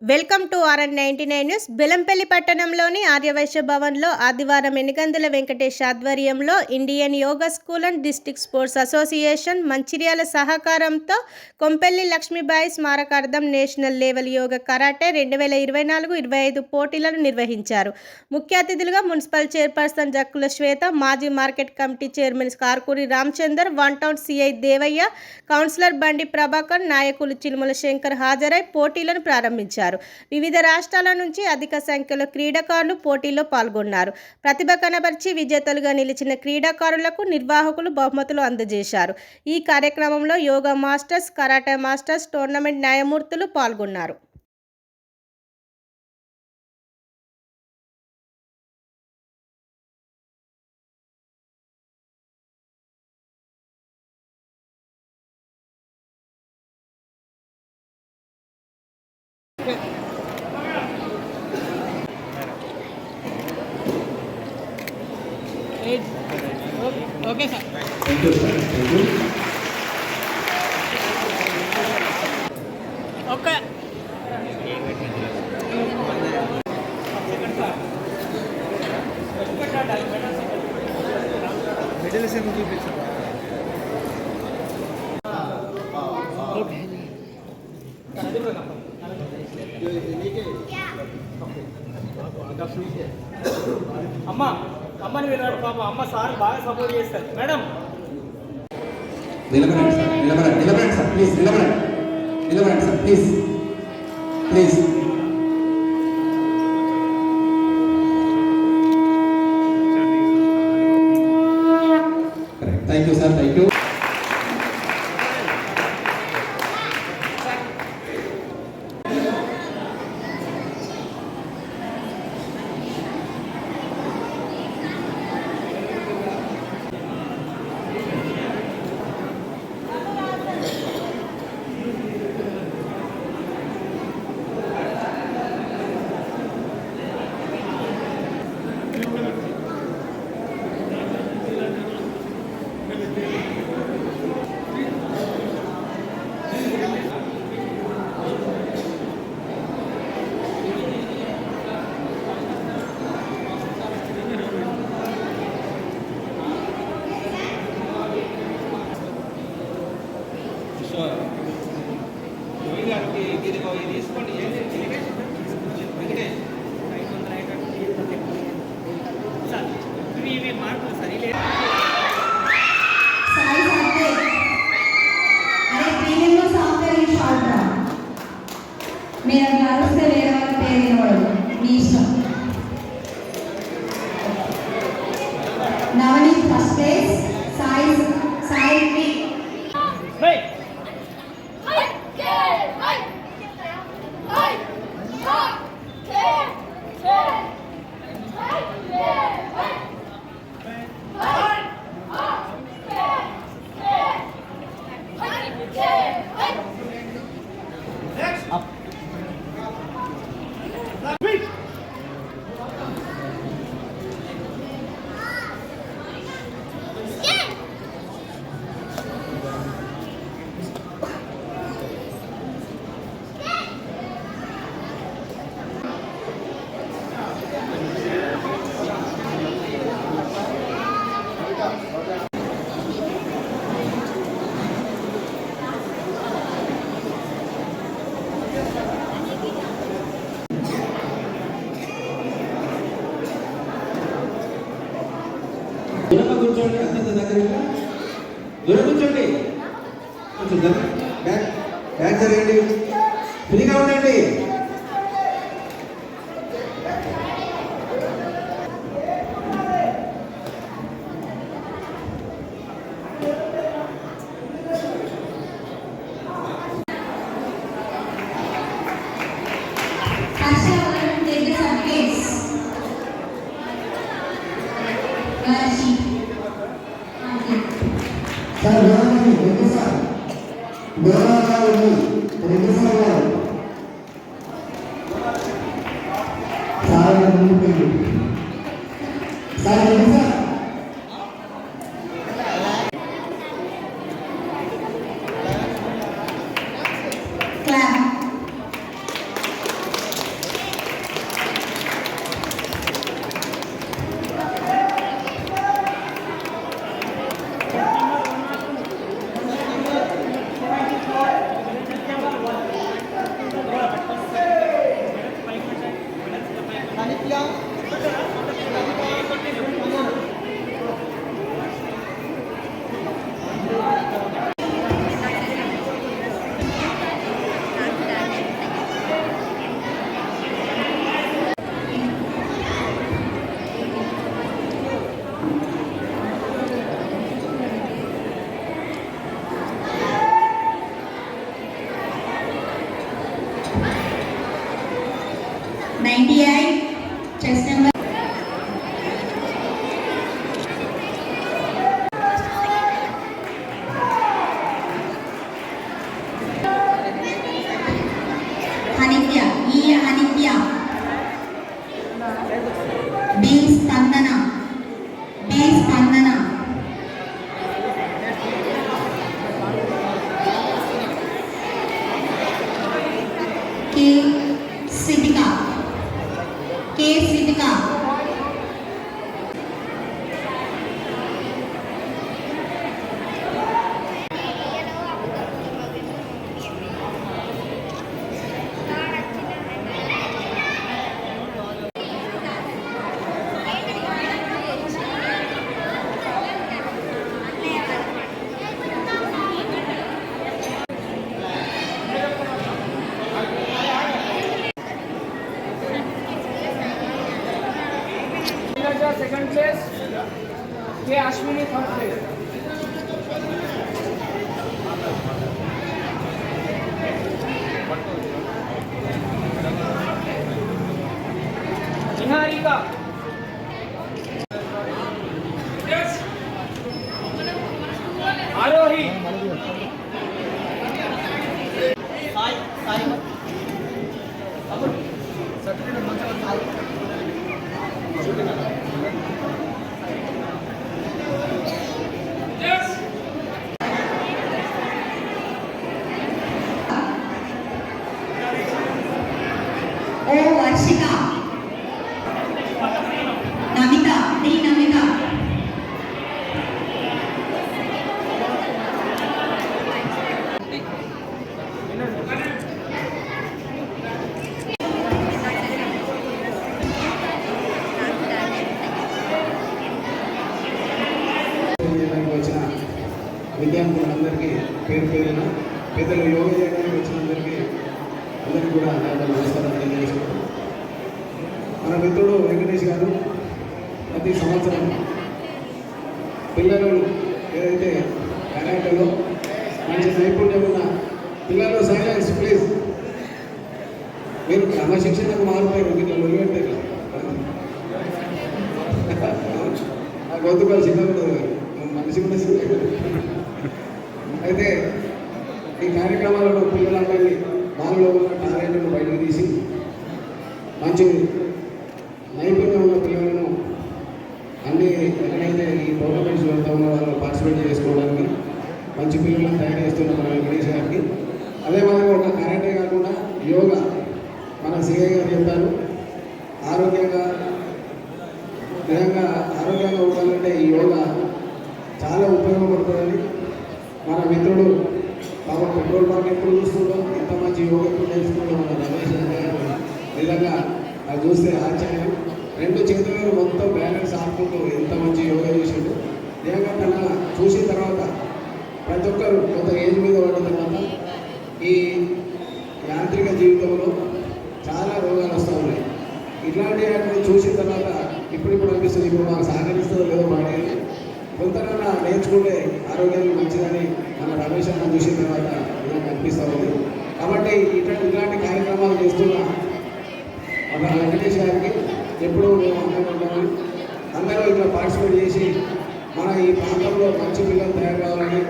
Welcome to RN99 news. Bellampalli పట్టణంలోని ఆర్యవైశ్య భవన్లో ఆదివారం ఎనిగందుల వెంకటేష్ ఆధ్వర్యంలో Indian yoga school and district sports association Mancherial సహకారంతో కొంపెల్లి లక్ష్మీబాయి స్మారకార్థం నేషనల్ లెవెల్ యోగా కరాటే 2024-25 పోటీలను నిర్వహించారు. ముఖ్య అతిథులుగా మున్సిపల్ చైర్పర్సన్ జక్కుల శ్వేత, మాజీ market committee chairman Karkuri Ramchander, one town CI Devaiah, councillor Bandi Prabhakar, నాయకులు చిలుమల శంకర్ హాజరై పోటీలను ప్రారంభించారు. వివిధ రాష్ట్రాల నుంచి అధిక సంఖ్యలో క్రీడాకారులు పోటీల్లో పాల్గొన్నారు. ప్రతిభ కనబర్చి విజేతలుగా నిలిచిన క్రీడాకారులకు నిర్వాహకులు బహుమతులు అందజేశారు. ఈ కార్యక్రమంలో yoga masters, karate masters, tournament న్యాయమూర్తులు పాల్గొన్నారు. Okay sir. Thank you sir. Thank you. Okay. Medal same చూపించారు. ఓకే. అమ్మా అమ్మని విన్నాడు పాప. అమ్మ సార్ బాగా సపోర్ట్ చేస్తారు. మేడం నిలబడండి సార్. నిలబడండి సార్. ప్లీజ్ నిలబడండి sir. Please thank you sir. Thank you. మీరు నడుస్తే వేరే వాళ్ళ పేరు వినబడదు. మీ ఇష్టం. Navneet first place. సాయి కూర్చోండి. అంత దగ్గర దూరం కూర్చోండి. కొంచెం బ్యాక్ జరగండి. ఫ్రీగా ఉండండి. సార్ 98 చెస్ట్ నెంబర్ హనిత్య హనిత్య బి స్పందన కే సిద్ధిక सेकंड प्लेस, के अश्विनी थर्ड प्लेस। निहारिका आरोही ఓ వర్షిక నమిత వచ్చిన విద్యార్థులందరికీ పేరు పేరున పెద్దలు యోగా చేయడానికి వచ్చిన అందరికీ కూడా నమస్కారం తెలియజేసుకుంటాం. మన మిత్రుడు వెంకటేష్ గారు ప్రతి సంవత్సరం పిల్లలు ఏదైతే కరాటేలో మంచి నైపుణ్యం ఉన్న పిల్లలు సైలెన్స్ ప్లీజ్, మీరు క్రమశిక్షణకు మారిపోయారు, మీరు మొదలుపెట్టే ఆ గొంతుగా చిన్నగా మనిషి కూడా అయితే ఈ కార్యక్రమాలలో పిల్లలందరినీ వాళ్ళలో ఉన్న టాలెంట్ను బయటకు తీసి మంచి నైపుణ్యం ఉన్న పిల్లలను అన్ని ఎక్కడైతే ఈ టోర్నమెంట్స్ వెళ్తా ఉన్న వాళ్ళు పార్టిసిపేట్ చేసుకోవడానికి మంచి పిల్లలను తయారు చేస్తున్న మన వెంకటేష్ గారికి, అదేవిధంగా ఒక కరాటే కాకుండా యోగా మన సిఐ గారు చెప్పారు, నిజంగా ఆరోగ్యంగా ఉండాలంటే ఈ యోగా చాలా ఉపయోగపడుతుందని మన మిత్రుడు బాబా పెట్రోల్ బంక్ ఎప్పుడు చూస్తుంటాం, ఎంత మంచి యోగా ఎప్పుడు నేర్చుకుంటాం మన రమేష్ గారు. నిజంగా అది చూస్తే ఆశ్చర్యం, 2 చేతులు మొత్తం బ్యాలెన్స్ ఆడుకుంటూ ఎంత మంచి యోగా చేసిండు. నిజంగా తన చూసిన తర్వాత ప్రతి ఒక్కరు కొంత ఏజ్ మీద పడిన తర్వాత ఈ యాంత్రిక జీవితంలో చాలా రోగాలు వస్తూ ఉన్నాయి. ఇట్లాంటి వాటిని చూసిన తర్వాత ఇప్పుడు అనిపిస్తుంది, ఇప్పుడు మాకు సహకరిస్తుందో లేదో మాడేది కొంతనైనా నేర్చుకుంటే ఆరోగ్యానికి మంచిదని మన రమేష్ అన్న చూసిన తర్వాత నాకు అనిపిస్తూ ఉంది. కాబట్టి ఇట్లాంటి కార్యక్రమాలు చేస్తున్న మన వెంకటేష్ గారికి ఎప్పుడూ మేము అందరం ఉంటామని, అందరూ ఇట్లా పార్టిసిపేట్ చేసి మన ఈ ప్రాంతంలో మంచి పిల్లలు తయారు కావాలని,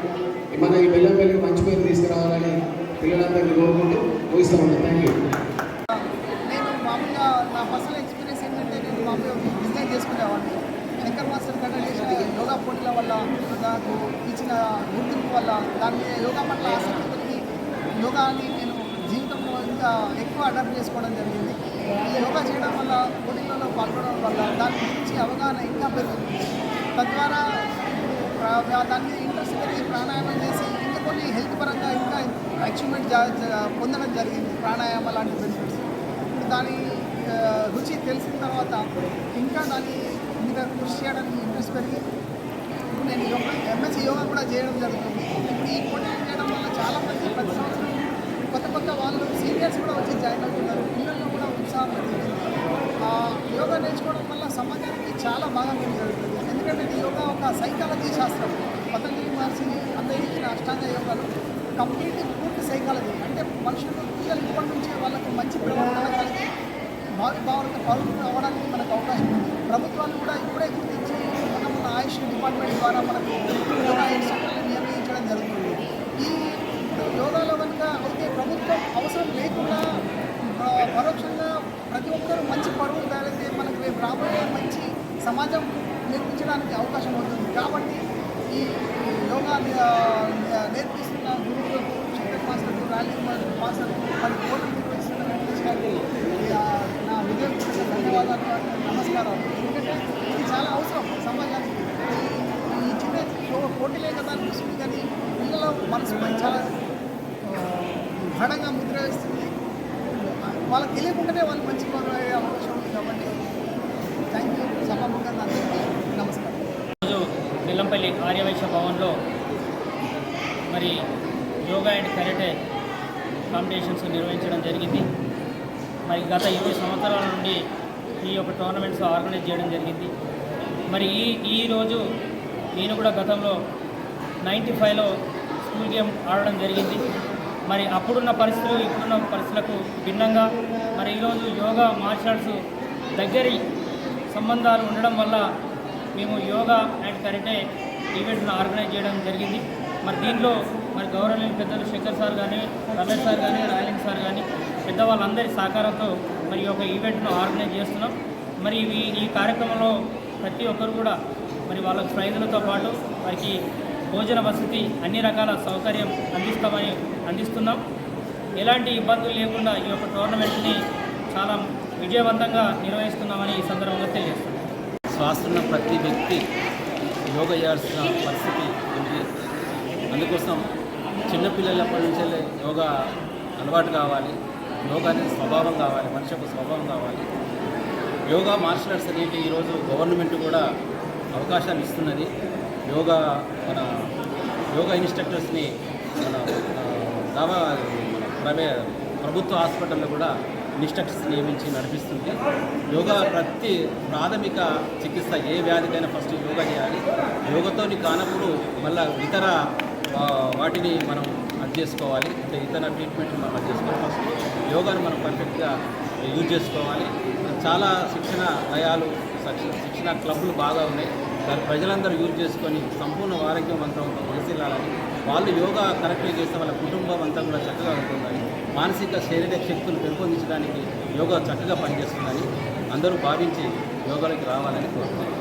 మన ఈ బెల్లంపల్లికి మంచి పేరు తీసుకురావాలని పిల్లలందరినీ కోరుకుంటూ ముగిస్తూ ఉంటాం. Thank you. నేను మామూలుగా నా పర్సనల్ ఎక్స్పీరియన్స్ ఏంటంటే నేను మామూలుగా బిజినెస్ చేసుకునేవాడిని. శంకర్ మాస్టర్ కండక్ట్ చేసిన యోగా పోటీల వల్ల నాకు ఇచ్చిన గుర్తింపు వల్ల దాని మీద యోగా పట్ల ఆసక్తి కలిగి యోగాని నేను జీవితంలో ఇంకా ఎక్కువ అడాప్ట్ చేసుకోవడం జరిగింది. ఈ యోగా చేయడం వల్ల పోటీలలో పాల్గొనడం వల్ల దాని గురించి అవగాహన ఇంకా పెరుగుతుంది. తద్వారా దాని మీద ఇంట్రెస్ట్ కలిగి ప్రాణాయామం చేసి ఇంకా కొన్ని హెల్త్ పరంగా ఇంకా అచీవ్మెంట్ పొందడం జరిగింది ప్రాణాయామ లాంటి బెనిఫిట్స్. ఇప్పుడు దాని రుచి తెలిసిన తర్వాత ఇంకా దాని మీద కృషి చేయడానికి ఇంట్రెస్ట్ పెరిగి ఇప్పుడు నేను ఎంఎస్సీ యోగా కూడా చేయడం జరుగుతుంది. ఇప్పుడు ఈ పోటీలు చేయడం వల్ల చాలామంది ప్రతి సంవత్సరం కొత్త వాళ్ళు సీనియర్స్ కూడా వచ్చి జాయిన్ అవుతున్నారు. పిల్లల్లో కూడా ఉత్సాహం పెరుగుతుంది. యోగా నేర్చుకోవడం వల్ల సమాజానికి చాలా బాగా మేలు జరుగుతుంది. ఎందుకంటే ఇది యోగా ఒక సైకాలజీ శాస్త్రం. పతంజలి మహర్షి అందజేసిన అష్టాంగ యోగాలు పూర్తి సైకాలజీ. అంటే మనుషులు పిల్లలు ఇప్పటి నుంచే వాళ్ళకు మంచి ప్రవర్తన కలిగి భావి భావాలతో పౌరులు అవ్వడానికి మనకు అవకాశం ఉంది. ప్రభుత్వాలు కూడా ఇప్పుడే గుర్తించి మన ఆయుష్ డిపార్ట్మెంట్ ద్వారా మనకు యోగా ఇన్స్ట్రక్టర్లు నియమించడం జరుగుతుంది. ఈ యోగాలో కనుక అయితే ప్రభుత్వం అవసరం లేకుండా పరోక్షంగా ప్రతి ఒక్కరూ మంచి పరువులు తయారైతే మనకు రేపు రాబోయే మంచి సమాజం నిర్మించడానికి అవకాశం అవుతుంది. కాబట్టి ఈ యోగా నేర్పిస్తున్న గురువులకు, శంకర్ మాస్టర్కు, ర్యాలీ మాస్టర్కు, మరి కోర్టు నిర్వహిస్తున్న వెంకటేష్ గారికి నా హృదయపూర్వక ధన్యవాదాలు, నమస్కారాలు. ఎందుకంటే ఇది చాలా అవసరం సమాజానికి. ఈ చిన్న పోటీలే కదా అనిపిస్తుంది, కానీ పిల్లల మనసుపై చాలా దృఢంగా ముద్ర వేస్తుంది. వాళ్ళకి తెలియకుండానే వాళ్ళు మంచి పనులు అయ్యే అవకాశం ఉంది. కాబట్టి థ్యాంక్ యూ. సభాముఖంగా అందరికీ నమస్కారం. ఈరోజు బెల్లంపల్లి ఆర్యవైశ్య భవన్లో మరి యోగా అండ్ కరాటే కాంపిటీషన్స్ నిర్వహించడం జరిగింది. మరి గత 20 సంవత్సరాల నుండి ఈ యొక్క టోర్నమెంట్స్ ఆర్గనైజ్ చేయడం జరిగింది. మరి ఈరోజు నేను కూడా గతంలో 95లో స్కూల్ గేమ్ ఆడడం జరిగింది. మరి అప్పుడున్న పరిస్థితులు ఇప్పుడున్న పరిస్థితులకు భిన్నంగా మరి ఈరోజు యోగా మార్షల్ ఆర్ట్స్ దగ్గరి సంబంధాలు ఉండడం వల్ల మేము యోగా అండ్ కరాటే ఈవెంట్ను ఆర్గనైజ్ చేయడం జరిగింది. మరి దీంట్లో మరి గౌరవనీయ పెద్దలు శంకర్ సార్ కానీ, రమేష్ సార్ కానీ, రాయలింగ్ సార్ కానీ పెద్దవాళ్ళందరి సహకారంతో మరి ఈ యొక్క ఈవెంట్ను ఆర్గనైజ్ చేస్తున్నాం. మరి ఈ కార్యక్రమంలో ప్రతి ఒక్కరు కూడా మరి వాళ్ళ ప్రైజులతో పాటు వారికి భోజన వసతి అన్ని రకాల సౌకర్యం అందిస్తున్నాం. ఎలాంటి ఇబ్బందులు లేకుండా ఈ యొక్క టోర్నమెంట్ని చాలా విజయవంతంగా నిర్వహిస్తున్నామని ఈ సందర్భంగా తెలియజేస్తున్నాం. శ్వాస ఉన్న ప్రతి వ్యక్తి యోగా చేయాల్సిన పరిస్థితి ఉంది. అందుకోసం చిన్నపిల్లలప్పటి నుంచే యోగా అలవాటు కావాలి. యోగా అనేది స్వభావం కావాలి, మనిషి యొక్క స్వభావం కావాలి. యోగా మార్షల్ ఆర్ట్స్ అనేది ఈరోజు గవర్నమెంట్ కూడా అవకాశాలు ఇస్తున్నది. మన యోగా ఇన్స్ట్రక్టర్స్ని ప్రభుత్వ హాస్పిటల్లో కూడా ఇన్స్ట్రక్టర్స్ నియమించి నడిపిస్తుంది. యోగా ప్రతి ప్రాథమిక చికిత్స ఏ వ్యాధికైనా ఫస్ట్ యోగా చేయాలి. యోగాతోని కానప్పుడు మళ్ళీ ఇతర వాటిని మనం అది చేసుకోవాలి. అంటే ఇతర ట్రీట్మెంట్ మనం అది చేసుకోవాలి. ఫస్ట్ యోగాని మనం పర్ఫెక్ట్గా యూజ్ చేసుకోవాలి. చాలా శిక్షణ లయాలు, శిక్షణ క్లబ్లు బాగా ఉన్నాయి. దాన్ని ప్రజలందరూ యూజ్ చేసుకొని సంపూర్ణ ఆరోగ్యవంతంతో వలసిల్లాలని, వాళ్ళు యోగా కరెక్ట్గా చేస్తే వాళ్ళ కుటుంబం అంతా కూడా చక్కగా ఉంటుందని, మానసిక శారీరక శక్తులు పెంపొందించడానికి యోగా చక్కగా పనిచేస్తుందని అందరూ భావించి యోగాలోకి రావాలని కోరుతున్నాను.